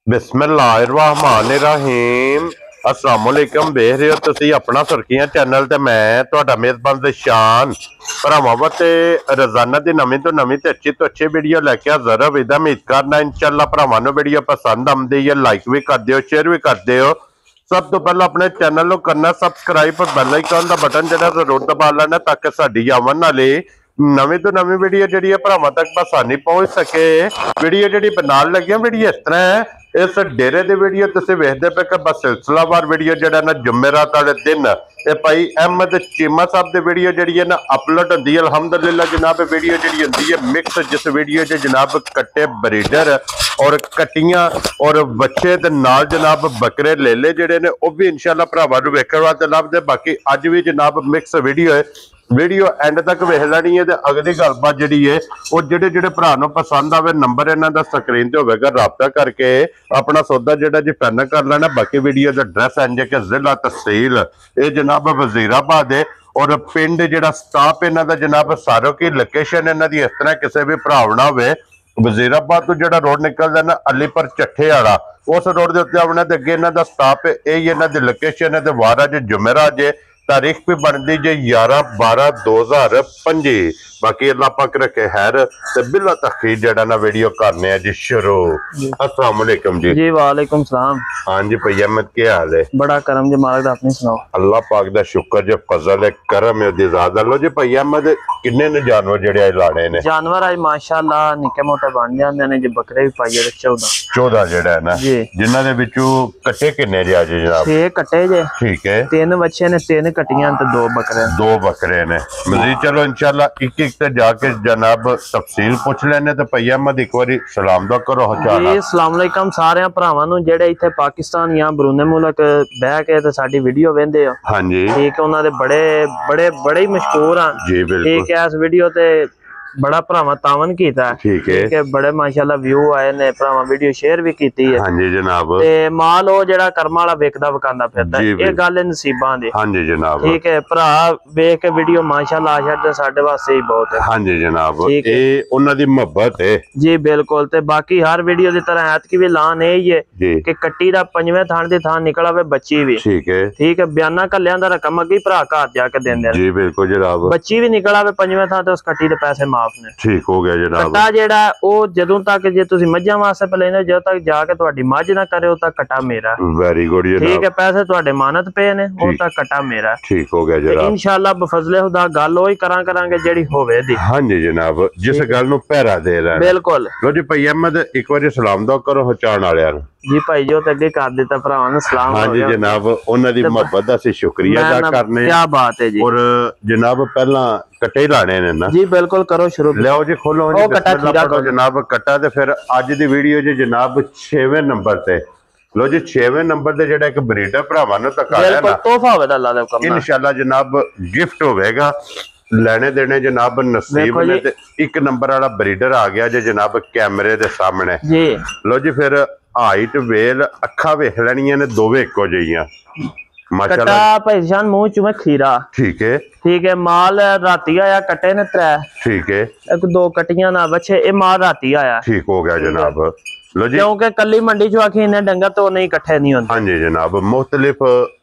बिस्मिल्लाहिर्रहमानिर्रहीम अस्सलाम वालेकुम। देख रहे हो तुसी अपना सुर्खियां चैनल ते मैं तुहाडा मेजबान दिशान भरावां वास्ते रोजाना दी नवीं तो नवीं ते अच्छी वीडियो लैके हाज़र होई दा। उम्मीद करना इंशाअल्लाह भरावां नूं वीडियो पसंद आउंदी है, लाइक भी कर दिओ, शेयर भी कर दिओ। सब तो पहले अपने चैनल को करना सबसक्राइब और बेल आइकन का बटन जो जरूर दबा लेना ताकि साडी आवन वाली नवीं तो नवीं वीडियो जी भरावां तक आसानी पहुंच सके। वीडियो जी बनाने लगे वीडियो इस तरह है, इस डेरे की वीडियो तुम वेखते पे कि बस सिलसिलावार वीडियो जो ना जुमेरात वाले दिन ये भाई अहमद चीमा साहब की वीडियो जी है ना अपलोड होती है। अलहमदुलिल्लाह जनाब वीडियो जी होती है मिक्स, जिस वीडियो च जनाब कट्टे ब्रीडर और कट्टियां और बच्चे दे नाल जनाब बकरे लेले जेडे ने वह भी इंशाअल्लाह भरावां नूं वेखण वास्ते लभदे। बाकी अज भी जनाब मिक्स वीडियो है, वीडियो एंड तक वेख लैनी है। अगली गलबात जी है वो जेडे जेडे भरा नूं पसंद आवे नंबर इन्हां दा स्क्रीन ते होवेगा, राबता करके अपना सौदा जेड़ा जी फाइनल कर लेना। बाकी वीडियो का एड्रैस इंज के जिला तहसील ये जनाब वजीराबाद है और पिंड जेड़ा स्टाफ इन्हां दा जनाब सारो की लोकेशन इन्हां दी इस तरह किसी भी भरावना होवे वजीराबाद तो जेड़ा रोड निकलदा ना अलीपुर चट्ठे वाला उस रोड के उत्ते आउणा ते अगे इन्हां दा स्टाफ है। यही इन्हां दी लोकेशन है ते वार अज जुमेरात जे तारीख भी बनती जे 11/12/2025। बाकी अल्लाह पाक रखे खैर ते बिला तखीर जड़ा ना वीडियो करने जी शुरू। अस्सलाम वालेकुम जी। जी वालेकुम सलाम। हाँ जी भाई अहमद क्या हाल है? बड़ा करम जी मालिक दा, अपनी सुनाओ। अल्लाह पाक दा शुक्र जो फजल है करम है दी ज़ात। लो जी भाई अहमद किन्ने ने जानवर जेड़े लाने ने? जानवर आज माशाअल्लाह निक्के मोटे बन जांदे ने जी। बकरे भी पाइए 14 जेड़ा है ना जी, जिन्हां दे विचों कट्टे किन्ने जे आज जनाब? 6 कट्टे जे। ठीक है, 3 बच्चे ने, 3 कट्टियां ते 2 बकरे। 2 बकरे ने। मजीद चलो इंशाअल्लाह एक एक ते जाके जनाब तफसील पूछ लेने। तो भाई अहमद एक बारी सलाम दा करो हचाना। जी अस्सलाम वालेकुम सारे भरावां नूं जेड़े इत्थे पाकिस्तान या बरूने मुल्क बह के ते साडी वीडियो वेंदे हो। हाँ जी ठीक है, उन्हां दे बड़े बड़े बड़े ही मशहूर हां जी बिल्कुल। ठीक है, इस वीडियो ते बड़ा भरावां तावन कीता है। ठीक है, बड़े माशाअल्लाह व्यू आए ने, भरावां वीडियो शेयर भी कीती है। हाँ जी जनाब। ते माल ओ जेड़ा कर्म वाला वेखदा वकांदा फिरदा ये गल नसीबां दी। हाँ जी जनाब। ठीक है, भरा वेख के वीडियो माशाअल्लाह छड्डे साडे वास्ते ही बहुत है। हाँ जी जनाब, ये उन्हां दी मोहब्बत है जी बिल्कुल। ते बाकी हर वीडियो दी तरह ऐत की भी लान यही है कि कट्टी दा 5वें थान दी थान निकल आवे बच्ची भी। ठीक है, ठीक है, बयाना कल्याण दा रकम अगे भरा घर जाके देंदे जी बिल्कुल जनाब। बच्ची भी निकल आवे 5वें थान ते उस कट्टी दे पैसे माफ ने। ठीक हो गया जनाब। कट्टा जेड़ा ओ जदों तक जे तुसी मज्झां वास्ते पे लेंदे जदों तक जाके तुहाडी मझ ना करे उद तक कट्टा मेरा। वेरी गुड जनाब। ठीक है, पैसे तुहाडे मानत पे ने उद तक कट्टा मेरा। ठीक हो गया जनाब। इंशाअल्लाह बफजले खुदा गल ओही करांगे जेड़ी होवे दी। हाँ जी जनाब, जिस गल नूं पहरा दे रहा बिल्कुल। लो जी भाई अहमद एक बार सलाम दो करो हचान वालियां नूं। जी भाई जो अगे कर दिता भरावां नूं सलाम। हाँ जी जनाब, उन्हां दी मोहब्बत दा असीं शुक्रिया अदा करने। क्या बात है जी। और जनाब पहला कट्टे लाने ने ना? जी बिल्कुल करो शुरू। लियाओ जी खोलो जी बिस्मिल्लाह पढ़ो जनाब कट्टा। ते फिर अज दी वीडियो जी जनाब 6वें नंबर ते। लो जी 6वें नंबर ते जेड़ा एक ब्रीडर भरावां नूं तकाया ना तोहफा होवेगा अल्लाह दा हुक्म इंशाअल्लाह जनाब गिफ्ट होवेगा। लेने देने जनाब नसीब ने। ते एक नंबर वाला ब्रीडर आ गया जे जनाब कैमरे दे सामने जी। लो जी फिर हाइट वेल अखा वेख लैनियां ने दोवें इक्को जिहियां माशाअल्लाह। भाई जान मुंह चुमे खीरा। ठीक है, ठीक है, माल राती आया कट्टे ने 3। ठीक है, एक 2 कट्टियां ना बच्चे ए माल राती आया। ठीक हो गया जनाब। लो जी क्योंकि कल्ली मंडी चो आखी इन्ने डंगर तो नहीं इकट्ठे नहीं होंदे। हाँ जी जनाब, मुख्तलिफ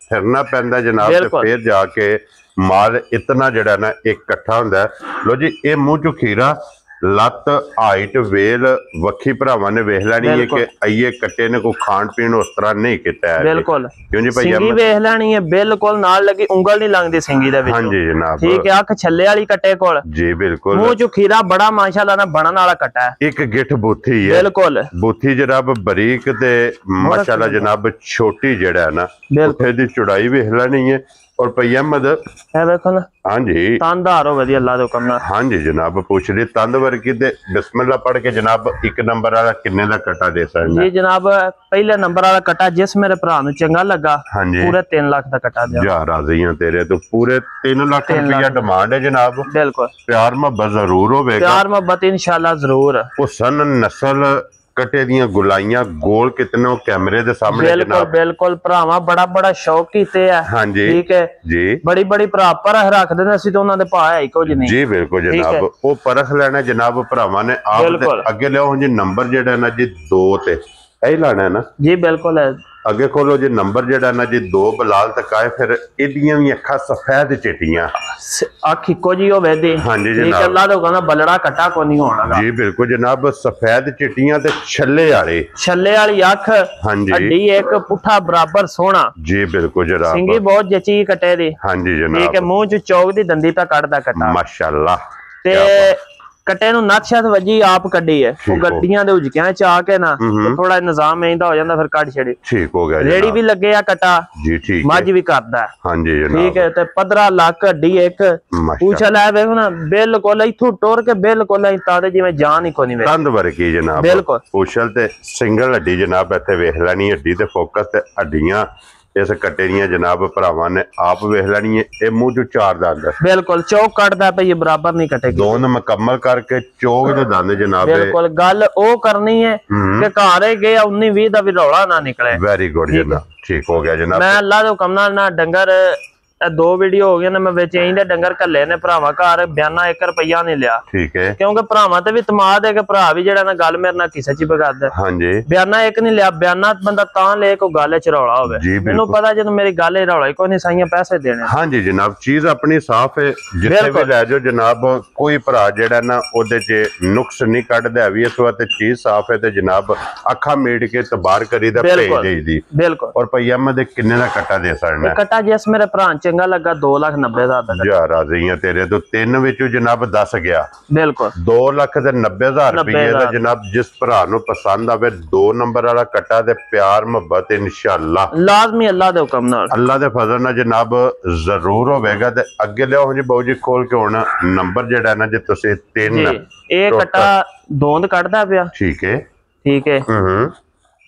फिरना पैंदा जनाब ते फिर जाके माल इतना जड़ा ना एक कट्ठा हुंदा। लो जी ये मुंह चो खीरा लत हाइट वेल वक्खी भरावां ने वेख लैनी है कि आइए कट्टे ने कोई खान पीन उस तरह नहीं किया है। बिल्कुल क्यों जी भाई सिंगी वेख लैनी है बिल्कुल नाल लगी उंगल नहीं लगदी सिंगी दे विच। हां जी जनाब। ठीक है, अख छल्ले वाली कट्टे कोल जी बिल्कुल। मुंह चो खीरा बड़ा माशाअल्लाह ना बनन वाला कट्टा है। एक गिठ बूथी है बिल्कुल। बूथी जनाब बारीक ते माशाअल्लाह जनाब छोटी जेड़ा है ना उठे दी चौड़ाई वेख लैनी है। और भाई अहमद है देखो ना। हाँ जी तंदार हो वधी अल्लाह दे हुक्म नाल। हाँ जी जनाब पूछ ली तंद वर्गी ते बिस्मिल्लाह पढ़ के जनाब एक नंबर वाला किन्ने दा कट्टा दे सकदा? जी जनाब पहले नंबर वाला कट्टा जिस मेरे भरा नूं चंगा लगा पूरे 3 लाख दा कट्टा दे। जा राजी हां तेरे तो पूरे 3 लाख रुपया डिमांड है जनाब। बिल्कुल प्यार मोहब्बत जरूर होवेगा। प्यार मोहब्बत इंशाअल्लाह जरूर। हुसन नस्ल कटे दियां गुलाइयां गोल कितने कैमरे दे सामने बिल्कुल बिल्कुल भरावां बड़ा बड़ा शौक कीते है। हाँ जी ठीक है जी, बड़ी बड़ी भरा परख रखदे ने असीं तो उन्हां दे भाव है ही कुछ नहीं। जी बिल्कुल जनाब, वो परख लेना जनाब भरावां ने आप अगे लियो जी नंबर जेड़ा ना जी 2 ते यही लाना है ना जी बिल्कुल है। अगे खोलो जी नंबर जेड़ा ना जी 2 बलाल तक आए फिर एदियां भी अखा सफेद चिट्टियां अख इको जी होवे दी। हाँ जी ठीक है, अल्लाह तो कहना बलड़ा कटा को नहीं होना जी बिल्कुल जनाब सफेद चिट्टियां ते छल्ले वाली अख हाँ जी हड्डी एक पुठा बराबर सोना जी बिल्कुल जनाब सिंगी बहुत जची कटे दी हाँ जी जनाब ठीक है मुंह च चौक दी दंदी पे कटदा कटा माशाल्लाह ते कटे नु नक्शा वजी आप कड्डी है वो गड्डियां दे उजकियां च आके ना तो थोड़ा निजाम इंदा हो जांदा फिर कट छड़ी ठीक हो गया रेडी भी लगे आ कटा जी ठीक मज भी करदा हां जी जनाब ठीक है ते 15 लाख हड्डी एक पूछा लै वे ना बिल्कुल इथों टोर के बिल्कुल इता दे जिवें जान ही कोनी वे तंद वर्गी जनाब बिल्कुल पूछल ते सिंगल हड्डी जनाब इथे वेख लेनी हड्डी ते फोकस ते हड्डियां इस कट्टे दियां जनाब भरावां ने आप वेख लेनी है ए मुंह जो 4 दंद बिल्कुल चौक कटदा पे ये बराबर नहीं कटेगी दोनों मुकम्मल करके चौक दे दंद जनाब बिल्कुल गल ओ करनी है कि घरे गया 19-20 दा भी रौला ना निकले वेरी गुड जनाब ठीक हो गया जनाब मैं अल्लाह दे हुक्म नाल ना डंगर 2 वीडियो हो गया ना मैं बेचे इंदे डंगर कल्ले ने भरावा घर बयाना 1 रुपया नहीं लिया ठीक है क्योंकि भरावा ते भी तमाद है कि भरा भी जेड़ा ना गल मेरे नाल किसे च बगादा हां जी बयाना 1 नहीं लिया बयाना बंदा तां ले को गल च रौला होवे मेनू पता जद मेरी गल च रौला कोई नहीं साइयां पैसे देने हां जी जनाब चीज अपनी साफ है जिथे भी ले जाओ जनाब कोई भरा जेड़ा ना ओदे च नुक्स नहीं कढदा भी इस वक्त चीज साफ है ते जनाब अखा मीट के तबार करी दा भेज दे दी बिल्कुल और भैया मैं दे किन्ने दा कट्टा दे सकना कट्टा जिस मेरे भरा चंगा लगा 2,90,000 जा राजी तेरे तो 3 विचों जनाब 10 गया बिल्कुल 2,90,000 रुपये दा जनाब जिस भरा नु पसंद आवे 2 नंबर वाला कट्टा ते प्यार मोहब्बत इंशाअल्लाह लाजमी अल्लाह दे हुक्म नाल अल्लाह दे फजल नाल जनाब जरूर होवेगा ते अगे लियो जी बाऊ जी खोल के हुण नंबर जेड़ा ना जे तुसी 3 ए कट्टा दोंद कटदा पिया ठीक है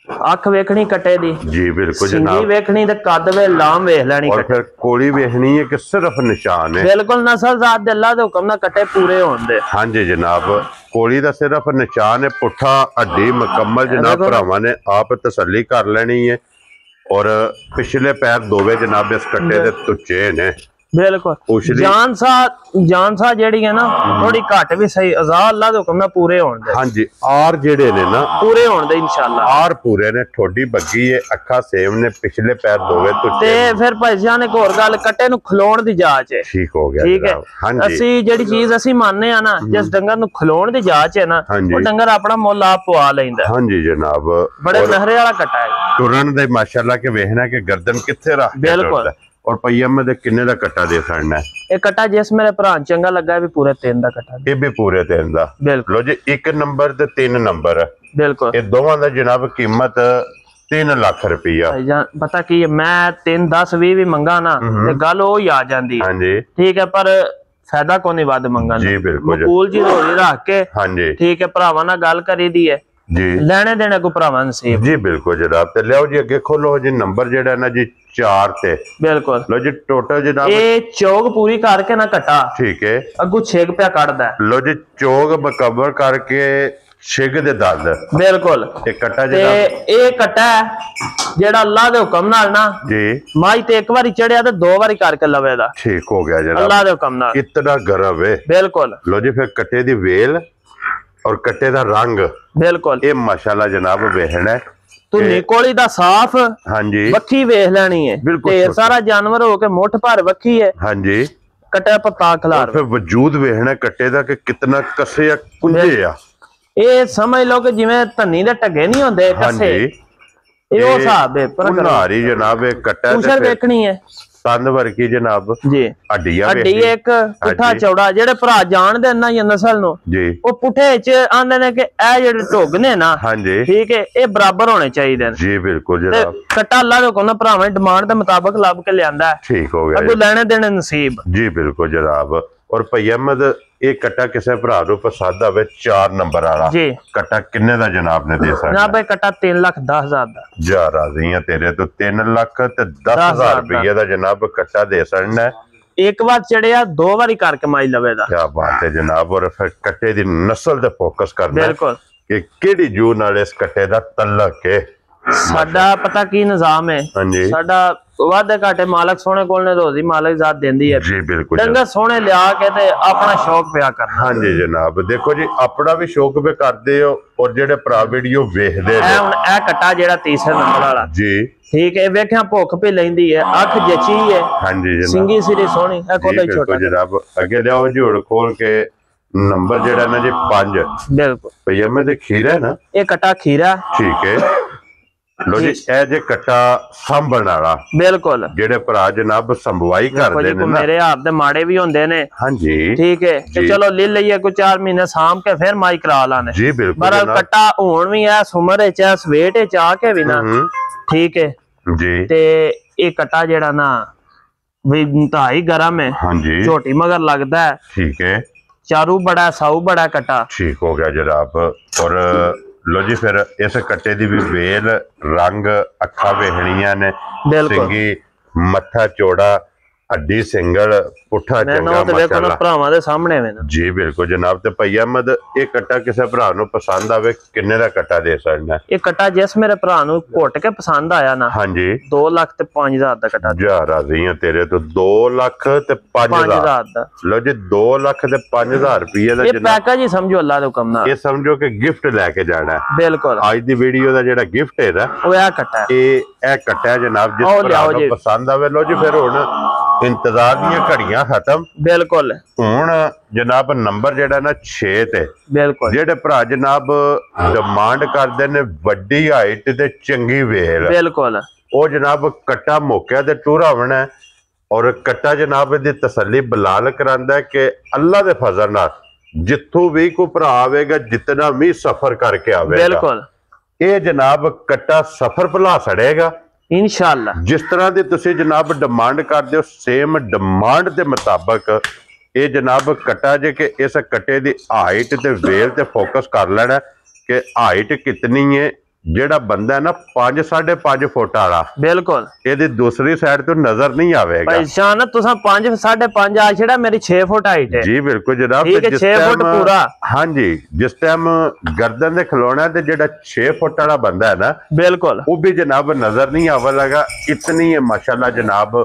अख वेखनी कटे दी जी बिल्कुल जनाब वेखनी ते कद वे लाम वेख लेनी और फिर कोली वेखनी है कि सिर्फ निशान है बिल्कुल नस्ल जात दे अल्लाह दे हुक्म ना कटे पूरे होन दे हां जी जनाब कोली दा सिर्फ निशान है पुठा हड्डी मुकम्मल जनाब भरावां ने आप तसल्ली कर लेनी है और पिछले पैर दोवे जनाब इस कट्टे दे तुच्चे ने बिल्कुल जान सा जेड़ी है ना थोड़ी घट भी सही आजाद अल्लाह दे हुक्म नाल पूरे होण दे हां जी आर जेड़े ने ना पूरे होण दे इंशाअल्लाह आर पूरे ने ठोडी बग्गी है अखा सेम ने पिछले पैर दोवे तो ते फिर भाई जान एक और गल कट्टे नु खलोण दी जांच है ठीक हो गया ठीक है हां जी असि जेड़ी चीज असि मानने आ ना जिस डंगर नु खलोण दी जांच है ना वो डंगर अपना मुੱਲ आप पवा लैंदा हां जी जनाब बड़े नहरे वाला कट्टा है तुरन दे माशाल्लाह के वेखना के गर्दन किथे रख बिल्कुल और भैया मैं किन्ने दा कट्टा दे सकना है ये कट्टा जिस मेरे भरा चंगा लगा भी पूरे 3 दा कट्टा ये भी पूरे 3 दा बिल्कुल लो जी 1 नंबर ते 3 नंबर बिल्कुल ये दोवां दा जनाब कीमत 3 लाख रुपया पता की मैं 3 10 20 भी मंगा ना ते गल ओ ही आ जांदी हां जी ठीक है पर फायदा कोनी वध मंगा जी बिल्कुल मकूल जी रोली रख के हां जी ठीक है भरावां नाल गल करी दी है जी लेने देने को भरावां नसीब जी बिल्कुल जनाब ते लियो जी अगे खोलो जी नंबर जेड़ा ना जी 4 ते बिल्कुल लो जी टोटल जनाब ये चौक पूरी करके ना कटा ठीक है अगू 6 रुपया काटदा है लो जी चौक मुकम्मल करके 6 दे दंद बिल्कुल ते कटा जनाब ए कटा जेड़ा अल्लाह दे हुक्म नाल ना जी माई ते एक बारी चढ़िया ते 2 बारी करके लवेदा ठीक हो गया जनाब अल्लाह दे हुक्म नाल इतना गर्व है बिल्कुल लो जी फिर कटे दी वेल और कट्टे दा रंग बिल्कुल ये माशाल्लाह जनाब वेखना तू निकोली दा साफ हां जी वक्खी वेख लेनी है ढेर सारा जानवर हो के मुठ भर वक्खी है हां जी कट्टे पत्ता खलार फिर वजूद वेखना कट्टे दा कि कितना कसे या कुंजे आ ये समझ लो कि जिवें धन्नी दे टगे नहीं होंदे कसे ये ओ हिसाब है पर नारी जनाब कट्टा ते वेखनी है तंद वर्गी जनाब जी हड्डियां हड्डी एक पुठा चौड़ा जेड़े भरा जानदे ना ये नस्ल नु जी ओ पुठे च आंदे ने कि ए जेड़े ढोग ने ना हां जी ठीक है ये बराबर होने चाहिए जी बिल्कुल जनाब कट्टा अल्लाह दे कोन भरावां दी डिमांड दे मुताबिक लब के लियांदा है ठीक हो गया अगू लेने देने नसीब जी बिल्कुल जनाब और भैया अहमद ये कट्टा किसे भरा नु पसंद आवे 4 नंबर वाला जी कट्टा किन्ने दा जनाब ने दे सकदा जनाब ये कट्टा 3,10,000 दा जा राजी है तेरे तो 3 लाख ते 10,000 रुपये दा जनाब कट्टा दे सकना एक बार चढ़िया 2 बारी करके माई लवेदा क्या बात है जनाब और फिर कट्टे दी नस्ल ते फोकस करना बिल्कुल कि केड़ी जू नाल इस कट्टे दा तल्लक है ਸਾਡਾ ਪਤਾ ਕੀ ਨਿਜ਼ਾਮ ਹੈ ਸਾਡਾ ਵਾਧੇ ਘਾਟੇ ਮਾਲਕ ਸੋਹਣੇ ਕੋਲ ਨੇ ਰੋਜ਼ੀ ਮਾਲਕ ਜ਼ਾਤ ਦਿੰਦੀ ਹੈ ਜੀ ਬਿਲਕੁਲ ਡੰਗਰ ਸੋਹਣੇ ਲਿਆ ਕੇ ਤੇ ਆਪਣਾ ਸ਼ੌਕ ਪਿਆ ਕਰਨਾ ਹਾਂਜੀ ਜਨਾਬ ਦੇਖੋ ਜੀ ਆਪਣਾ ਵੀ ਸ਼ੌਕ ਵੀ ਕਰਦੇ ਹੋ ਔਰ ਜਿਹੜੇ ਭਰਾ ਵੀਡੀਓ ਵੇਖਦੇ ਨੇ ਹੁਣ ਇਹ ਕੱਟਾ ਜਿਹੜਾ ਤੀਸਰੇ ਨੰਬਰ ਵਾਲਾ ਜੀ ਠੀਕ ਹੈ ਵੇਖਿਆ ਭੁੱਖ ਵੀ ਲੈਂਦੀ ਹੈ ਅੱਖ ਜਚੀ ਹੈ ਹਾਂਜੀ ਜਨਾਬ ਸਿੰਗੀ ਸਿਰੀ ਸੋਹਣੀ ਇਹ ਕੋਲੇ ਛੋਟਾ ਜਨਾਬ ਅੱਗੇ ਲਿਆਓ ਝੋੜ ਖੋਲ ਕੇ ਨੰਬਰ ਜਿਹੜਾ ਨਾ ਜੀ 5 ਬਿਲਕੁਲ ਭਈਆ ਮੈਂ ਤੇ ਖੀਰਾ ਨਾ ਇਹ ਕੱਟਾ ਖੀਰਾ ਠੀਕ ਹੈ ਲੋ ਜੀ ਇਹ ਜੇ ਕੱਟਾ ਸੰਭਣ ਵਾਲਾ ਬਿਲਕੁਲ ਜਿਹੜੇ ਭਰਾ ਜਨਾਬ ਸੰਭਵਾਈ ਕਰਦੇ ਨੇ ਨਾ ਮੇਰੇ ਆਪ ਦੇ ਮਾੜੇ ਵੀ ਹੁੰਦੇ ਨੇ ਹਾਂਜੀ ਠੀਕ ਹੈ ਤੇ ਚਲੋ ਲੈ ਲਈਏ ਕੋਈ 4 ਮਹੀਨੇ ਸਾਂਭ ਕੇ ਫਿਰ ਮਾਈ ਕਰਾ ਲਾਣੇ ਜੀ ਬਿਲਕੁਲ ਪਰ ਕੱਟਾ ਹੋਣ ਵੀ ਐ ਸੁਮਰ ਚ ਐ ਸਵੇਟ ਚ ਆ ਕੇ ਵੀ ਨਾ ਠੀਕ ਹੈ ਜੀ ਤੇ ਇਹ ਕੱਟਾ ਜਿਹੜਾ ਨਾ ਵੀ ਇੰਤਹਾਈ ਗਰਮ ਹੈ ਹਾਂਜੀ ਝੋਟੀ ਮਗਰ ਲੱਗਦਾ ਹੈ ਠੀਕ ਹੈ ਚਾਰੂ ਬੜਾ ਸਾਊ ਬੜਾ ਕੱਟਾ ਠੀਕ ਹੋ ਗਿਆ ਜਨਾਬ ਔਰ ਲੋ ਜੀ ਫਿਰ ਇਸ ਕੱਟੇ ਦੀ ਵੀ ਵੇਲ ਰੰਗ ਅੱਖਾਂ ਵੇਖਣੀਆਂ ਨੇ ਸਿੰਗੀ ਮੱਥਾ ਚੌੜਾ ਅੱਡੀ ਸਿੰਗਲ ਪੁੱਠਾ ਚੰਗਾ ਮਾਸ਼ਾਅੱਲਾ ਭਰਾਵਾਂ ਦੇ ਸਾਹਮਣੇ ਵੇ ਨਾ ਜੀ ਬਿਲਕੁਲ ਜਨਾਬ ਤੇ ਭਈ ਅਹਿਮਦ ਇਹ ਕੱਟਾ ਕਿਸੇ ਭਰਾ ਨੂੰ ਪਸੰਦ ਆਵੇ ਕਿੰਨੇ ਦਾ ਕੱਟਾ ਦੇ ਸਕਦਾ ਇਹ ਕੱਟਾ ਜਿਸ ਮੇਰੇ ਭਰਾ ਨੂੰ ਘੁੱਟ ਕੇ ਪਸੰਦ ਆਇਆ ਨਾ ਹਾਂਜੀ 2 ਲੱਖ ਤੇ 5000 ਦਾ ਕੱਟਾ ਜਾ ਰਾਜ਼ੀ ਆ ਤੇਰੇ ਤੋਂ 2 ਲੱਖ ਤੇ 5000 ਦਾ ਲੋ ਜੀ 2 ਲੱਖ ਤੇ 5000 ਰੁਪਏ ਦਾ ਇਹ ਪੈਕੇਜ ਹੀ ਸਮਝੋ ਅੱਲਾ ਦੇ ਹੁਕਮ ਨਾਲ ਇਹ ਸਮਝੋ ਕਿ ਗਿਫਟ ਲੈ ਕੇ ਜਾਣਾ ਬਿਲਕੁਲ ਅੱਜ ਦੀ ਵੀਡੀਓ ਦਾ ਜਿਹੜਾ ਗਿਫਟ ਹੈ ਨਾ ਉਹ ਇਹ ਕੱਟਾ ਇਹ ਕੱਟਾ ਜਨਾਬ ਜਿਸ ਭਰਾ ਨੂੰ ਪਸੰਦ ਆਵੇ ਲੋ ਜੀ ਫਿਰ ਹੁਣ ਇੰਤਜ਼ਾਰ ਦੀਆਂ ਘੜੀਆਂ ਖਤਮ ਬਿਲਕੁਲ ਹੁਣ ਜਨਾਬ ਨੰਬਰ ਜਿਹੜਾ ਨਾ 6 ਤੇ ਬਿਲਕੁਲ ਜਿਹੜੇ ਭਰਾ ਜਨਾਬ ਡਿਮਾਂਡ ਕਰਦੇ ਨੇ ਵੱਡੀ ਹਾਈਟ ਤੇ ਚੰਗੀ ਵੇਲ ਬਿਲਕੁਲ ਉਹ ਜਨਾਬ ਕੱਟਾ ਮੌਕਿਆ ਤੇ ਟੂਰਾ ਹੋਣਾ ਔਰ ਕੱਟਾ ਜਨਾਬ ਦੀ ਤਸੱਲੀ ਬਲਾਲ ਕਰਾਂਦਾ ਕਿ ਅੱਲਾ ਦੇ ਫਜ਼ਲ ਨਾਲ ਜਿੱਥੋਂ ਵੀ ਕੋਈ ਭਰਾ ਆਵੇਗਾ ਜਿੰਨਾ ਵੀ ਸਫ਼ਰ ਕਰਕੇ ਆਵੇਗਾ ਬਿਲਕੁਲ ਇਹ ਜਨਾਬ ਕੱਟਾ ਸਫ਼ਰ ਭੁਲਾ ਸੜੇਗਾ इंशाअल्लाह जिस तरह की तुसी जनाब डिमांड करते हो सेम डिमांड के मुताबिक ये जनाब कट्टा जे कि इस कट्टे की हाइट ते वेल ते फोकस कर लेना कि हाइट कितनी है जेड़ा बंदा है ना 5 साढ़े 5 फुट वाला बिल्कुल ये दूसरी साइड तो नजर नहीं आवेगा पहचान तुसा 5 साढ़े 5 आ छड़ा मेरी 6 फुट हाइट है जी बिल्कुल जनाब ठीक है 6 फुट पूरा हाँ जी जिस टाइम गर्दन दे खिलौना ते जेड़ा 6 फुट वाला बंदा है ना बिल्कुल वो भी जनाब नजर नहीं आवा लगा इतनी है माशाल्लाह जनाब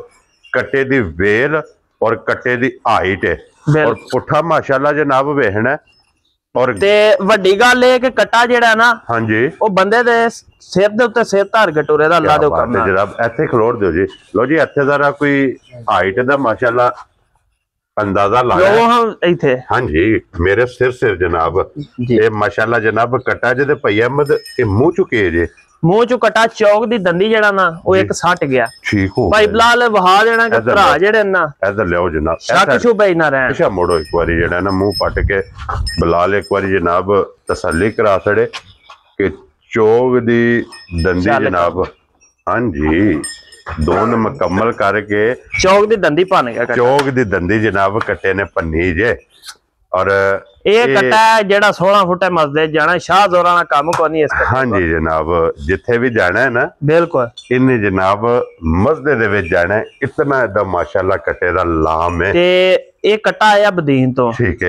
कट्टे दी वेल और कट्टे दी हाइट है और पुठा माशाल्लाह जनाब वेखना और ते वड्डी गल है कि कट्टा जेड़ा ना हां जी ओ बंदे दे सिर दे उत्ते सिर धर के टुरे दा अल्लाह दे हुकम नाल जनाब ਇੱਥੇ ਖਲੋੜ ਦਿਓ ਜੀ ਲੋ ਜੀ ਇੱਥੇ ਜ਼ਰਾ ਕੋਈ ਹਾਈਟ ਦਾ ਮਾਸ਼ਾਅੱਲਾ ਅੰਦਾਜ਼ਾ ਲਾਇਆ ਲੋ ਹਮ ਇੱਥੇ ਹਾਂਜੀ ਮੇਰੇ ਸਿਰ ਜਨਾਬ ਇਹ ਮਾਸ਼ਾਅੱਲਾ ਜਨਾਬ ਕਟਾ ਜਿਹਦੇ ਭਈ ਅਹਿਮਦ ਇਹ ਮੂੰਹ ਚੁਕੇ ਜੇ ਮੂੰਹ ਚੋਂ ਕਟਾ ਚੌਕ ਦੀ ਦੰਦੀ ਜਿਹੜਾ ਨਾ ਉਹ ਇੱਕ ਸੱਟ ਗਿਆ ਠੀਕ ਹੋ ਭਾਈ ਬਲਾਲ ਵਹਾ ਦੇਣਾ ਕਿ ਭਰਾ ਜਿਹੜੇ ਨਾ ਇਧਰ ਲਿਆਓ ਜਨਾਬ ਸ਼ੱਕ ਸ਼ੁਬੇ ਨਾ ਰਹਿਣ ਅੱਛਾ ਮੋੜੋ ਇੱਕ ਵਾਰੀ ਜਿਹੜਾ ਨਾ ਮੂੰਹ ਪੱਟ ਕੇ ਬਲਾਲ ਇੱਕ ਵਾਰੀ ਜਨਾਬ ਤਸੱਲੀ ਕਰਾ ਛੜੇ ਕਿ ਚੌਕ ਦੀ ਦੰਦੀ ਜਨਾਬ ਹਾਂਜੀ दोनों मुकम्मल करके चौक दी दंदी भन गया चौक दी दंदी जनाब कट्टे ने भन्नी जे और ये कट्टा जेड़ा 16 फुट मसदे जाना शाह जोरा ना काम को नहीं इसका हां जी जनाब जिथे भी जाना है ना बिल्कुल इन्हें जनाब मसदे दे विच जाना है इतना दा माशाल्लाह कट्टे दा लाम है ते ये कट्टा आया बदीन तो ठीक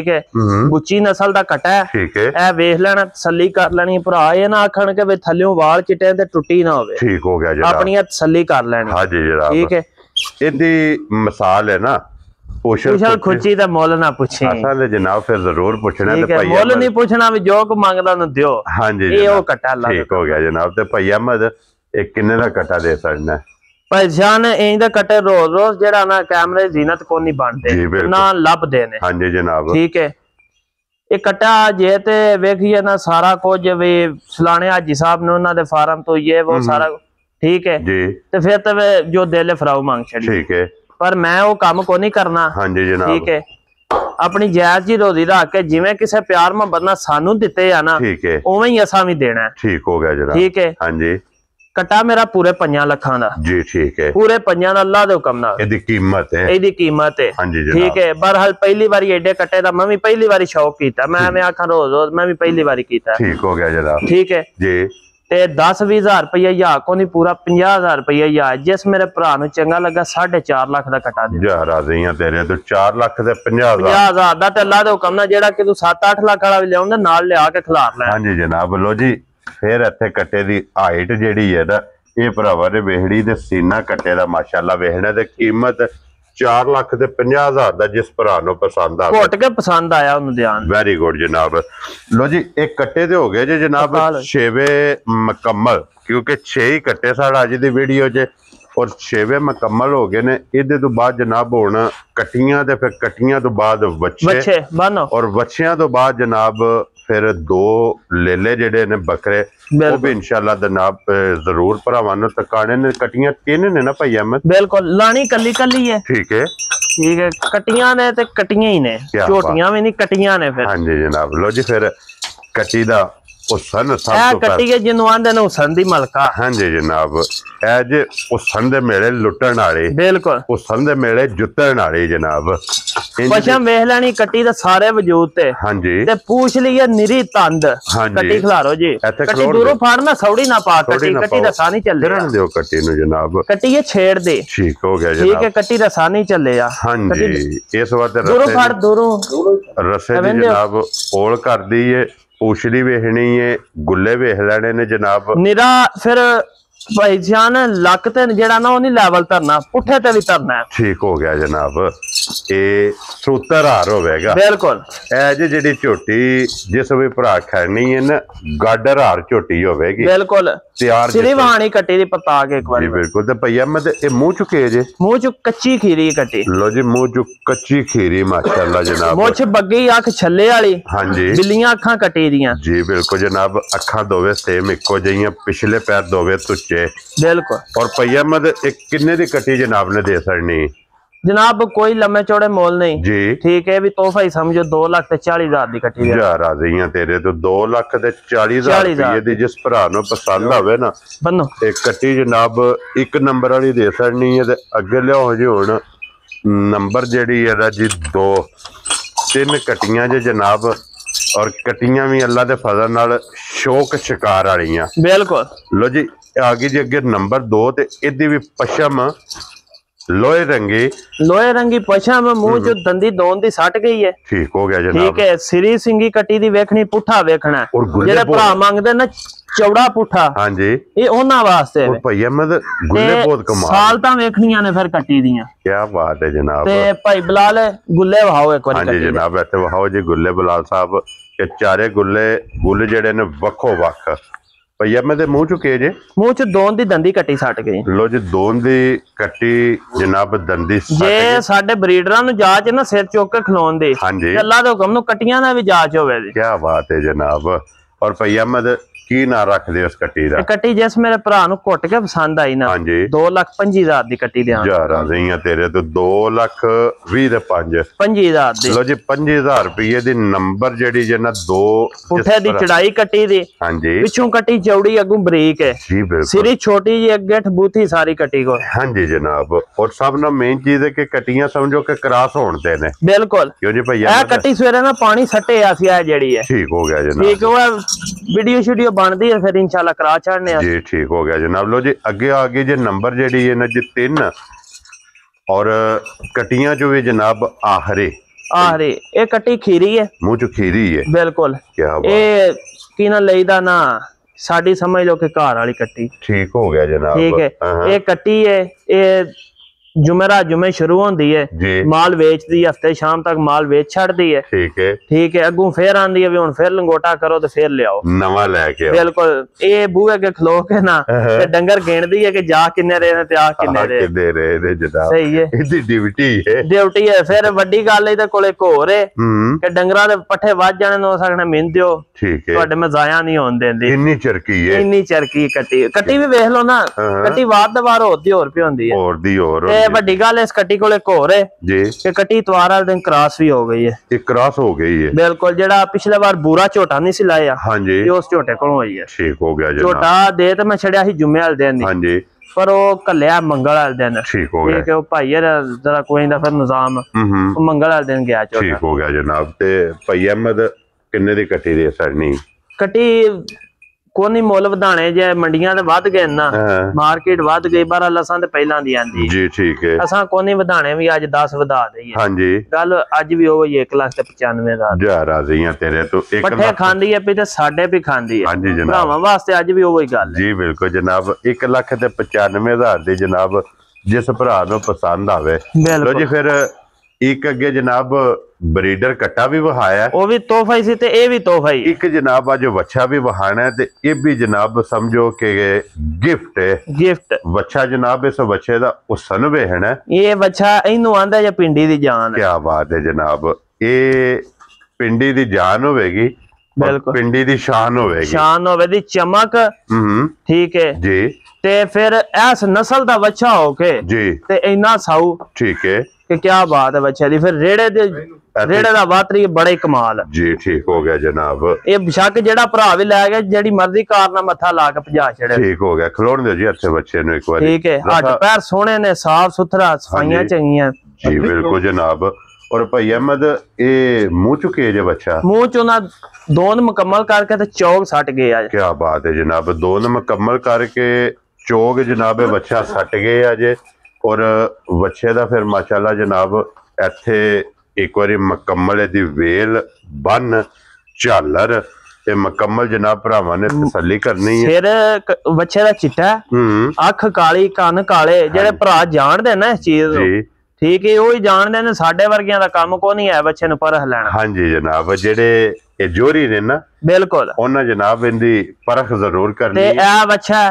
है गुच्ची नस्ल दा कट्टा है ठीक है ए वेख लेना तसल्ली कर लेनी भरा ये ना आखण के वे थल्लियों वाल चिट्टे ते टुटी ना होवे ठीक हो गया जनाब अपनी तसल्ली कर लेनी हां जी जनाब ठीक है इदी मिसाल है ना उछल खुची दा मोल ना पूछी असल जनाब फिर जरूर पूछना ते भाई मोल नहीं पूछना भी जो को मांगदा न दियो हां जी ये ओ कट्टा ला ठीक हो गया जनाब ते भाई अहमद एक किन्ने दा कट्टा दे सकना पहचान इंदा कट्टे रोज रोज जेड़ा ना कैमरे जीनत को नहीं बनते ना लभदे ने हां जी जनाब ठीक है ये कट्टा जे ते वेखिए ना सारा कुछ वे फलाने हाजी साहब ने उन्हां दे फार्म तो ये वो सारा ठीक है जी ते फिर ते जो दिल फराऊ मांग छड़ी ठीक है पर मैं वो काम को नहीं करना हाँ जी जनाब ठीक है अपनी जायज जी रोजी रख के जिवें किसे प्यार मोहब्बत ना सानू दिते या ना ठीक है उवें ही असा भी देना है ठीक हो गया जनाब ठीक है हाँ जी कट्टा मेरा पूरे 5 लाखां दा जी ठीक है पूरे 5 दा अल्लाह दे हुकम नाल एदी कीमत है हाँ जी ठीक है बहरहाल पहली बारी एडे कट्टे दा मैं भी पहली बारी शौक कीता मैं आखा रोज रोज मैं भी पहली बारी कीता ठीक हो गया जनाब ठीक है जी ते 10-20 रुपया या को नहीं पूरा 50,000 रुपया या जिस मेरे भरा नु चंगा लगा 4.5 लाख दा कटा दे जा राजी हां तेरे तो 4 लाख ते 50,000 दा ते अल्लाह दे हुकम ना जेड़ा कि तू 7-8 लाख वाला भी लियाउंदा नाल ले आके खिलार ले हां जी जनाब लो जी फिर इत्थे कट्टे दी हाइट जिहड़ी है ना ये भरावा ने वेखड़ी ते सीना कट्टे दा माशाअल्लाह वेखने ते कीमत 4,50,000 ਦਾ जिस भरा ਨੂੰ पसंद आ ਘੁੱਟ ਕੇ ਪਸੰਦ ਆਇਆ ਉਹਨੂੰ ਧਿਆਨ। वेरी गुड जनाब। लो जी एक कट्टे ते हो गए जी जनाब 6ਵੇਂ मुकम्मल क्योंकि 6 ही कट्टे साढ़ा अज दी वीडियो च और 6ਵੇਂ मुकम्मल हो गए ने। इहदे तो बाद जनाब हुण कट्टियां ते फिर कट्टियां तो बाद बच्चे बनो और बच्चियां तो बाद जनाब फिर 2 लेले जेडे ने बकरे वो भी इंशाल्लाह जनाब जरूर भरावां नूं तकाने ने। कट्टियां 3 ने ना भाई अहमद? बिल्कुल लानी कली कली है। ठीक है कट्टियां ने ते कट्टियां ही ने, झोटियां भी नहीं कट्टियां ने फिर। हाँ जी जनाब। लो जी फिर कट्टी दा हुसन सब तो कट्टी के जिन्नू आंदे ने हुसन दी मलका। हाँ जी जनाब। ए जे हुसन दे मेले लुटण वाले, बिल्कुल हुसन दे मेले जुत्तण वाले जनाब। पशम वेख लैनी कट्टी दे सारे वजूद ते। हाँ जी ते पूछ लिए निरी तंद। हाँ कट्टी खिलारो जी। कट्टी दूरों फाड़ना सौड़ी ना पा कट्टी कट्टी दा सानी चले। रहन दियो कट्टी नु जनाब। कट्टी ये छेड़ दे। ठीक हो गया जनाब। ठीक है कट्टी दा सानी चले आ। हाँ जी इस बात दूरों फाड़ दूरों रसे दी जनाब ओल कर दी है। पूछड़ी वेखनी है, गुल्ले वेख लेने ने जनाब। निरा फिर भाई जान लक ते जेड़ा ना ओनी लेवल धरना पुठे ते भी धरना है। ठीक हो गया जनाब। ये सूतर हार होवेगा बिल्कुल। ए जेडी झोटी जिस भी भरा खैनी है ना गाडर हार झोटी होवेगी बिल्कुल तैयार। सिरी वहानी कट्टी दी पता के एक बार जी बिल्कुल। ते भैया मैं ते मुंह चुके जे मुंह चु कच्ची खीरी कट्टी। लो जी मुंह चु कच्ची खीरी माशाल्लाह जनाब। मुछ बग्गी अख छल्ले वाली। हाँ जी बिल्लियां अखां कट्टी दियां। जी बिल्कुल जनाब। अखां दोवे सेम इको जिहियां, पिछले पैर दोवे तुच्चे। बिल्कुल। और भैया मैं एक किन्ने दी कट्टी जनाब ने दे सकनी? जनाब कोई लम्बे चौड़े मोल नहीं जी। ठीक है भी तोहफा ही समझो 2,40,000 दी कट्टी दे। जा राज़ी तेरे तो 2,40,000 रुपये दी जिस भरा नु पसंद आवे ना बनो एक कट्टी जनाब एक नंबर वाली दे सकनी है। ते अगे लियाओ जी हुण नंबर जेडी है जी 2-3 कट्टियां जे जनाब और कट्टियां भी अल्लाह दे फजल नाल शौक शिकार वालियां। बिल्कुल। लो जी आ गई जी अगे नंबर 2 ते इहदी भी पशम लोहे रंगी पशम मुंह जो दंदी दोन दी सट गई है। ठीक हो गया जनाब। ठीक है सिरी सिंगी कट्टी दी वेखनी पुठा वेखना जेड़े भरा मंगदे ना चौड़ा पुठा। हाँ जी ये ओना वास्ते है भैया मैं गुल्ले बहुत कमाल साल ता वेखनियां ने फिर कट्टी दियां। क्या बात है जनाब। ते भाई बिलाल गुल्ले वहाओ एक बार। हाँ जी जनाब इत्थे वहाओ जी गुल्ले बिलाल साहब के चारे गुल्ले जेड़े ने वक्खो वक्ख। भैया मैं मुंह चुके जे मुंह च दोन दी दंदी कट्टी सट गई। लो जी दोन दी कट्टी जनाब दंदी जे साडे ब्रीडरां नु जाच ना सिर चुक के खलोन दे। हाँ जी अल्लाह दे हुक्म नु कट्टियां दा भी जाच होवे। क्या बात है जनाब। और भैया मैं की ना रख दे उस कट्टी दा? कट्टी जिस मेरे भरा नु घुट के पसंद आई ना 2,25,000 दी कट्टी दे। जा राज़ी तेरे तो 2,20,5 दी। लो जी 5,000 रुपये दी नंबर जेडी जे ना 2 पुठे दी चढ़ाई कट्टी दी। हाँ जी पिछों कट्टी चौड़ी अगू बरीक है। जी बिल्कुल। सिरी छोटी जी अगे ठबूथी सारी कट्टी को। हाँ जी जनाब। और सब ना मेन चीज है कि कट्टियां समझो कि क्रॉस होण दे ने। बिल्कुल क्यों जी भैया ए कट्टी सवेरे ना पानी सटे आसी आ जेडी है। ठीक हो गया जनाब। ठीक हुआ वीडियो शीडियो बनदी है फिर इंशाल्लाह करा चढ़ने जी। ठीक हो गया जनाब। लो जी अगे आ गई जी नंबर जेडी है ना जी 3 और कट्टियां जो भी जनाब आखरी ये कट्टी खीरी है मुंह चो खीरी है। बिल्कुल क्या ये की ना लईदा ना साडी समझ लो कि घर वाली कट्टी। ठीक हो गया जनाब। ठीक है ये कट्टी है ये जुमे शुरू होंदी है माल बेचदी हफ्ते शाम तक माल बेच छड़दी है। ठीक है अगू फिर आंदी है हुण फिर लंगोटा करो तो फिर ले आओ नवा लेके आओ। बिल्कुल ये बूहे के खलो के ना ते डंगर गिणदी है कि जा किन्ने रहे ने ते आ किन्ने रहे ने जनाब। सही है इदी ड्यूटी है। फिर वड्डी गल इहदे कोले एक होर है कि डंगरां दे पट्ठे वज जाने नो सकने मिन दियो। ठीक है तुहाडे मैं जाया नहीं होण देंदी। इन्नी चरकी कट्टी भी वेख लो ना कट्टी वाद द वार होर दी होर पे होंदी है। होर दी होर ਵੱਡੀ ਗੱਲ ਇਸ ਕੱਟੀ ਕੋਲ ਇੱਕ ਹੋਰ ਹੈ ਜੀ ਕਿ ਕੱਟੀ ਤਵਾਰ ਵਾਲੇ ਦਿਨ ਕ੍ਰਾਸ ਵੀ ਹੋ ਗਈ ਹੈ। ਇਹ ਕ੍ਰਾਸ ਹੋ ਗਈ ਹੈ ਬਿਲਕੁਲ ਜਿਹੜਾ ਪਿਛਲੇ ਵਾਰ ਬੂਰਾ ਝੋਟਾ ਨਹੀਂ ਸੀ ਲਾਇਆ। ਹਾਂਜੀ ਇਹ ਉਸ ਝੋਟੇ ਕੋਲੋਂ ਹੋਈ ਹੈ। ਠੀਕ ਹੋ ਗਿਆ ਜਨਾਬ। ਝੋਟਾ ਦੇ ਤੇ ਮੈਂ ਛੜਿਆ ਸੀ ਜੁਮੇ ਵਾਲੇ ਦਿਨ। ਹਾਂਜੀ ਪਰ ਉਹ ਕੱਲਿਆ ਮੰਗਲ ਵਾਲੇ ਦਿਨ। ਠੀਕ ਹੋ ਗਿਆ। ਠੀਕ ਹੈ ਉਹ ਭਾਈ ਯਾਰ ਜਰਾ ਕੋਈ ਦਾ ਫਿਰ ਨਿਜ਼ਾਮ ਉਹ ਮੰਗਲ ਵਾਲੇ ਦਿਨ ਗਿਆ ਝੋਟਾ। ਠੀਕ ਹੋ ਗਿਆ ਜਨਾਬ। ਤੇ ਭਾਈ ਅਹਿਮਦ ਕਿੰਨੇ ਦੀ ਕੱਟੀ ਦੇ ਸਰਨੀ? ਕੱਟੀ कोनी मुल वधाने जे मंडियां ते वध गए ना, मार्केट वध गई, 12 लसां ते पहलां दी आंदी जी ठीक है, असां कोनी वधाने भी अज 10 वधा दईए। हां जी गल अज भी ओ 1,95,000 जा राजी हैं तेरे तो। एक पट्ठे खांदी है भी ते साडे भी खांदी है। हां जी जनाब, भरावां वास्ते अज भी ओही गल है। जी बिल्कुल जनाब, 1,95,000 दी जनाब जिस भरा नूं पसंद आवे। लो जी फिर एक अगे जनाब ब्रीडर कट्टा भी वहाया, वो भी तोहफा ही सी ते ए भी तोहफा ही। एक जनाब अज वच्छा भी वहाना है ते ये भी जनाब समझो कि गिफ्ट है। गिफ्ट वच्छा जनाब, इस वच्छे दा हुस्न वेखना है। ये वच्छा इनू आंदा जे पिंडी दी जान। क्या बात है जनाब, ये पिंडी दी जान होवेगी, बिल्कुल पिंडी दी शान होवेगी, शान होवे दी चमक। ठीक है जी। ते फिर ऐस नस्ल दा बच्चा होके जी ते इन्ना साऊ, ठीक है कि क्या बात है बच्चे दी। फिर रेड़े दा वातरी बड़े कमाल जी। ठीक हो गया जनाब, ये बेशक जेड़ा भरा भी लै गया जेड़ी मर्जी कार ना मत्था ला के भजा छड़े। ठीक हो गया, खलोण दे जी अच्छे बच्चे नु एक बार। ठीक है, हट पैर सोहने ने, साफ सुथरा, सफाइयां चंगियां जी बिल्कुल जनाब। और भाई अहमद ये मुंह चुके जे बच्चा, मुंह चो ना दोन मुकम्मल करके ते चौक सट गया। क्या बात है जनाब, दोन मुकम्मल करके चौक जनाब बच्चा सट गए अजे। और बच्चे दा फिर माशाल्लाह जनाब इत्थे एक बारी मुकम्मल दी वेल बन झालर ते मुकम्मल जनाब भरावां ने तसल्ली करनी है। सिर बच्चे दा चिट्टा, अख काली, कन काले, जेड़े भरा जानदे ना इस चीज नूं, ठीक है वही जानदे ने। साडे वर्गियां दा काम को नहीं है बच्चे नु परख लेना। हां जी जनाब, जेड़े ये जोरी ने ना, बिल्कुल उन्हां जनाब इंदी परख जरूर करनी है। ते ए बच्चा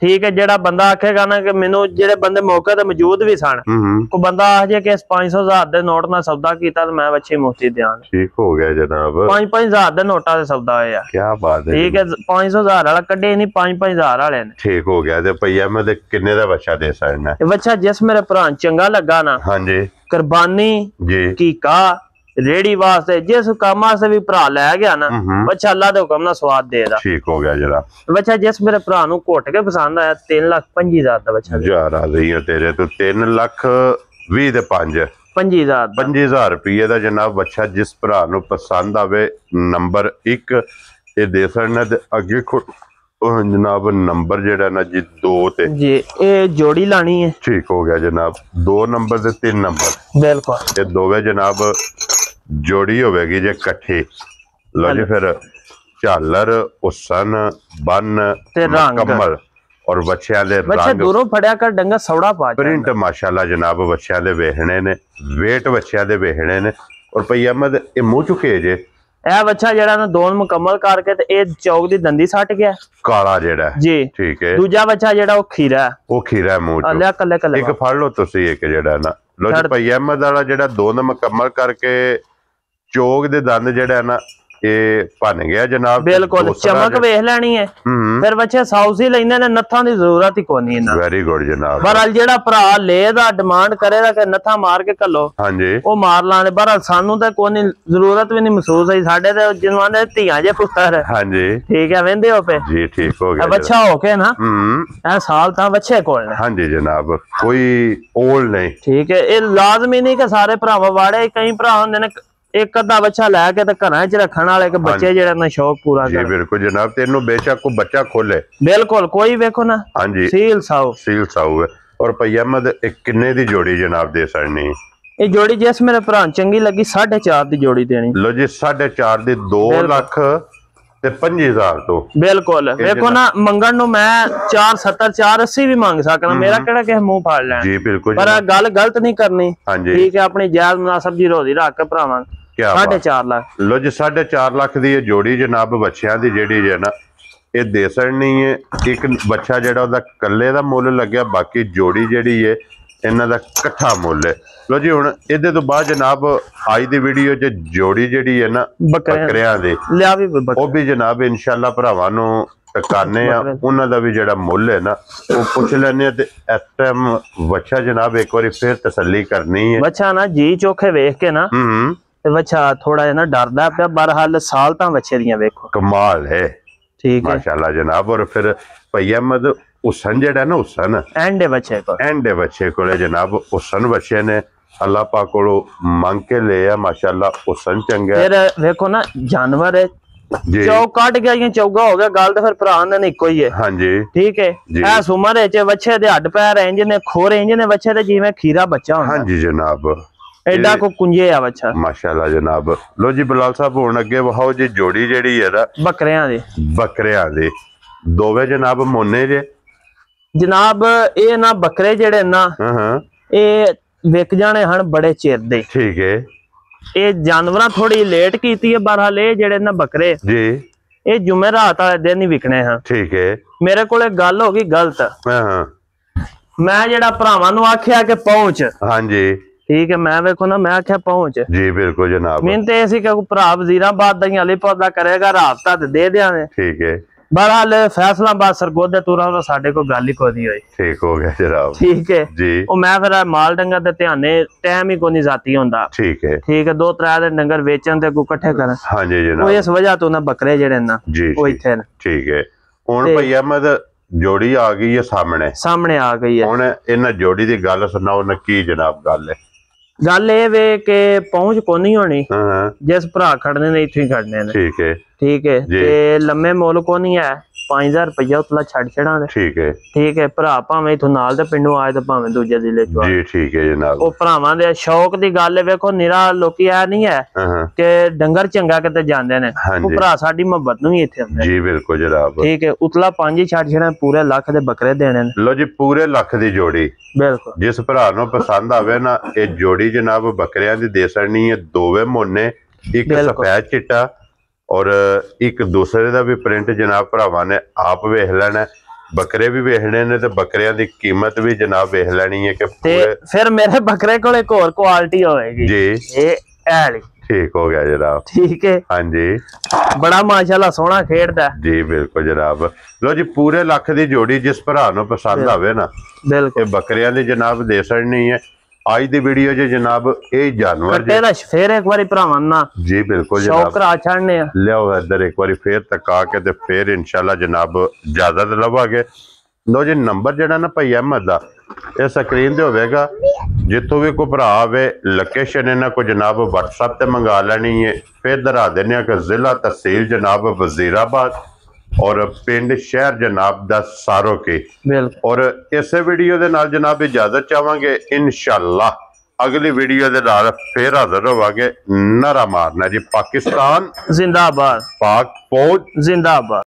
ठीक है, जेड़ा बंदा आखेगा ना कि मेनू, जेड़े बंदे मौके ते मौजूद भी सन, को बंदा आ जे कि 500,000 दे नोट ना सौदा कीता ते मैं बच्चे मुफ्ती देआं। ठीक हो गया जनाब, 5-5,000 दे नोटा दे सौदा होया। क्या बात है, ठीक है 500,000 वाला कड्डे नहीं, 5-5,000 वाले ने। ठीक हो गया। ते भैया मैं किन्ने दा बच्चा दे सकना? बच्चा जिस मेरे भरा चंगा लगा ना, हां जी, कुर्बानी जी कीका रेड़ी वास्ते जिस काम वास्ते भी भरा लै गया ना, बच्चा अल्लाह दे हुक्म नाल स्वाद देदा। ठीक हो गया जरा। बच्चा जिस मेरे भरा नु घुट के पसंद आया 3,25,000 दा बच्चा जा राजी है तेरे तो। 3,20,000 दे 5,000 रुपये दा जनाब बच्चा जिस भरा नु पसंद आवे। नंबर 1 ये दे सकना ते अगे जनाब नंबर जेड़ा ना जी 2 ते जी ये जोड़ी लानी है। ठीक हो गया जनाब, 2 नंबर ते 3 नंबर बिल्कुल ये दोवे जनाब जोड़ी होवेगी जे कट्ठी। लो जी फिर झालर, हुस्न, बन ते मुकम्मल और बच्चियां दे बच्चे दूरों फड़या कर डंगा सौड़ा पा प्रिंट माशाल्लाह जनाब बच्चियां दे वेखने ने, वेट बच्चियां दे वेखने ने। और भई अहमद ये मुंह चुके जे ए बच्चा जेड़ा ना दोन मुकम्मल करके ते ए चौक दी दंदी सट गया काला जेड़ा जी। ठीक है, दूजा बच्चा जेड़ा वो खीरा है, वो खीरा है मुंह चो। कल्ले कल्ले एक फड़ लो तुसी एक जेड़ा ना। लो जी भई अहमद वाला जेड़ा दोन मुकम्मल करके चौक दे दंद जेड़ा ना ये भन गया जनाब। बिल्कुल चमक वेख लेनी है। फिर बच्चे साउस ही लेने ने, नत्थां दी जरूरत ही कोनी है ना। वेरी गुड जनाब। बहरहाल जेड़ा भरा ले दा डिमांड करेगा कि नत्था मार के कलो, हां जी वो मार लाने। बहरहाल सानू ते कोनी जरूरत भी नहीं महसूस है, साडे ते जिनवाने धीयां जे पुत्तर। हां जी ठीक है, वेंदे हो पे जी। ठीक हो गया बच्चा होके ना, ए साल ता बच्चे कोल ने। हां जी जनाब, कोई ओल नहीं। ठीक है, ये लाजमी नहीं कि सारे भरावां वाड़े, कई भरा हुंदे ने एक अद्धा बच्चा लैके ते घरां च रखण वाले के बच्चे जेड़ा ना शौक पूरा कर। जी बिल्कुल जनाब, तेनू बेशक को बच्चा खोले बिल्कुल कोई वेखो ना। हां जी सील साऊ है। और भैया अहमद किन्ने दी जोड़ी जनाब दे सकनी? ये जोड़ी जिस मेरे भरा चंगी लगी 4.5 दी जोड़ी देनी। लो जी 4.5 दी 2,25,000 तो बिल्कुल। देखो ना मंगण नु मैं 470 480 भी मांग सकना, मेरा केड़ा किस मुंह फाड़ लेना। जी बिल्कुल, पर गल गलत नहीं करनी। हां जी ठीक है, अपनी जायज मुनासिब जी रोजी रख के भरावां 4.5 लाख। लो जी 4.5 लाख दी ये जोड़ी जनाब बच्चियां दी जेड़ी है ना ये दे सकनी है। एक बच्चा जेड़ा ओदा कल्ले दा मुल लग्या, बाकी जोड़ी जेड़ी है इन्हां दा कट्ठा मुल है। लो जी हुण इहदे तो बाद जनाब आज दी वीडियो च जोड़ी जेड़ी है ना बकरियां दी लिया भी ओ भी जनाब इंशाल्लाह भरावां नू करने आ, उन्हां दा भी जेड़ा मुल है ना वो पुछ लैने ते इस टाइम बच्चा जनाब एक बारी फिर तसल्ली करनी है। बच्चा ना जी चोखे वेख के ना ते बच्चा थोड़ा ना डरदा पिया। बहरहाल साल तां बच्चे दियां वेखो कमाल है। ठीक है माशाल्लाह जनाब। और फिर भई अहमद हुस्न जेड़ा ना हुस्न एंडे बच्चे को जनाब हुस्न बच्चे ने अल्लाह पाक को मंग के ले माशाल्लाह हुस्न चंगा। फिर देखो ना जानवर है चौक कट गया या चौगा हो गया गल तो फिर भरा ने इको ही है। हाँ जी ठीक है। इस उम्र च बच्चे दे हड्ड पैर इंज ने खोर इंज ने बच्चे दे जिवें खीरा बच्चा होंदा। हाँ जी जनाब एडा को कुंजे आ बच्चा माशाल्लाह जनाब। लो जी बिलाल साहब हुण अगे वहाओ जी जोड़ी जेड़ी है ना बकरियां दी दोवे जनाब मोने जे जनाब ये ना बकरे जेड़े ना ये विक जाने हन बड़े चिर दे। ठीक है। ये जानवर थोड़ी लेट कीती है बहरहाल ये जेड़े ना बकरे जी ये जुमेरात वाले दिन ही विकने हैं। ठीक है। मेरे को गल हो गई गलत। मैं जेड़ा भरावां नूं आख्या कि पहुंच। हाँ जी ठीक है। मैं वेखो ना मैं आख्या पहुंच जी बिल्कुल जनाब। मैंने तो ऐसी कि भरा वजीराबाद दा अलीपुर दा करेगा राबता ते दे देंगे। ठीक है। बहरहाल फैसलाबाद सरगोदे तुरा साडे को गल ही कोई नहीं हुई। ठीक हो गया जनाब। ठीक है जी। मैं फिर माल डंगर दे ध्याने टाइम ही कोई नहीं जाती होंदा। ठीक है। ठीक है। 2-3 दिन डंगर बेचन ते को इकट्ठे करन। हां जी जनाब। इस वजह तो ना बकरे जेड़े ना वो इथे न। ठीक है। हुन भई अहमद जोड़ी आ गई है सामने आ गई है। हुन इन्हां जोड़ी दी गल सुनाओ ना की जनाब गल है। गल ये वे के पहुंच को नहीं होनी जिस भरा खड़ने ने इत्थे खड़ने ने। ठीक है। ठीक है। ते लम्मे मोल को नहीं है 5000 रुपया उतला छड़ छड़ा। ठीक है। ठीक है। भरा भावें इथों नाल दे पिंडों आए ते भावें दूजे जिले चो जी। ठीक है जनाब। ओ भरावां दे शौक दी गल वेखो निरा लोकी ऐ नहीं है कि डंगर चंगा किते जांदे ने ओ भरा साडी मोहब्बत नूं ही इत्थे आंदे जी बिल्कुल जनाब। ठीक है। उतला 5 ही छड़ छड़ा पूरे लाख दे बकरे देने ने। लो जी पूरे लाख दी जोड़ी बिल्कुल जिस भरा नूं पसंद आवे ना ए जोड़ी जनाब बकरियां दी दे सकनी है। दोवे मोने एक सफेद चिट्टा और एक दूसरे का भी प्रिंट जनाब भरावां ने आप वेख लेना। बकरे भी वेखने ने ते बकरियां दी कीमत भी जनाब वेख लेनी है कि फिर मेरे बकरे कोल एक और क्वालिटी होएगी जी। ये ऐली ठीक हो गया जनाब। ठीक है। हाँ जी बड़ा माशाल्लाह सोहना खेड़दा जी बिल्कुल जनाब। लो जी पूरे लाख दी जोड़ी जिस भरा नूं पसंद आवे ना बिल्कुल बकरियां दी जनाब दे सकनी है। आज दी वीडियो जे जनाब ए जानवर फिर एक बारी भरावां ना जी बिल्कुल जनाब करा छड़ने लियाओ इधर एक बारी फिर तका के ते फिर इंशाल्लाह जनाब इजाजत लवांगे। लो जी नंबर जेड़ा ना भाई अहमद दा ये स्क्रीन ते होवेगा। जिथों भी कोई भरा आवे लोकेशन इन्हां को जनाब WhatsApp ते मंगा लेनी है। फिर दरा देने कि जिला तहसील जनाब वजीराबाद और पिंड शहर जनाब दा सारो के। और इस वीडियो दे नाल जनाब इजाजत चाहांगे। इंशाल्लाह अगली वीडियो दे नाल फिर हाजिर होवांगे। नारा मारना जी पाकिस्तान जिंदाबाद पाक फौज जिंदाबाद।